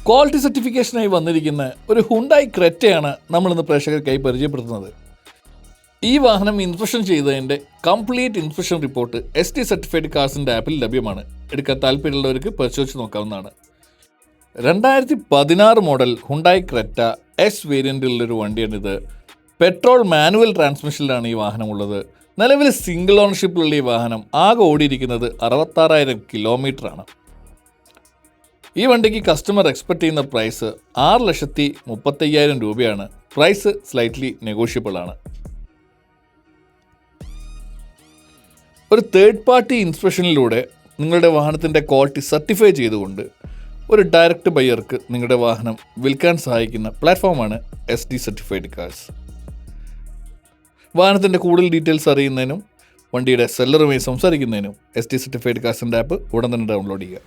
Quality സർട്ടിഫിക്കേഷനായി വന്നിരിക്കുന്ന ഒരു Hyundai ക്രെറ്റയാണ് നമ്മളിന്ന് പ്രേക്ഷകർക്കായി പരിചയപ്പെടുത്തുന്നത്. ഈ വാഹനം ഇൻസ്പെക്ഷൻ ചെയ്തതിൻ്റെ complete inspection report ST certified കാർസിൻ്റെ ആപ്പിൽ ലഭ്യമാണ്. എടുക്കാൻ താല്പര്യമുള്ളവർക്ക് പരിശോധിച്ച് നോക്കാവുന്നതാണ്. 2016 മോഡൽ ഹുണ്ടായി ക്രെറ്റ S വേരിയൻറ്റിലുള്ളൊരു വണ്ടിയാണിത്. പെട്രോൾ മാനുവൽ ട്രാൻസ്മിഷനിലാണ് ഈ വാഹനമുള്ളത്. നിലവിൽ സിംഗിൾ ഓണർഷിപ്പിലുള്ള ഈ വാഹനം ആകെ ഓടിയിരിക്കുന്നത് 66,000 കിലോമീറ്ററാണ്. ഈ വണ്ടിക്ക് കസ്റ്റമർ എക്സ്പെക്ട് ചെയ്യുന്ന പ്രൈസ് 6,35,000 രൂപയാണ്. പ്രൈസ് സ്ലൈറ്റ്ലി നെഗോഷ്യബിൾ ആണ്. ഒരു തേർഡ് പാർട്ടി ഇൻസ്പെക്ഷനിലൂടെ നിങ്ങളുടെ വാഹനത്തിൻ്റെ ക്വാളിറ്റി സർട്ടിഫൈ ചെയ്തുകൊണ്ട് ഒരു ഡയറക്റ്റ് ബയ്യർക്ക് നിങ്ങളുടെ വാഹനം വിൽക്കാൻ സഹായിക്കുന്ന പ്ലാറ്റ്ഫോമാണ് ST സർട്ടിഫൈഡ് കാർസ്. വാഹനത്തിൻ്റെ കൂടുതൽ ഡീറ്റെയിൽസ് അറിയുന്നതിനും വണ്ടിയുടെ സെല്ലറുമായി സംസാരിക്കുന്നതിനും ST സർട്ടിഫൈഡ് കാർസിൻ്റെ ആപ്പ് ഉടൻ തന്നെ ഡൗൺലോഡ് ചെയ്യുക.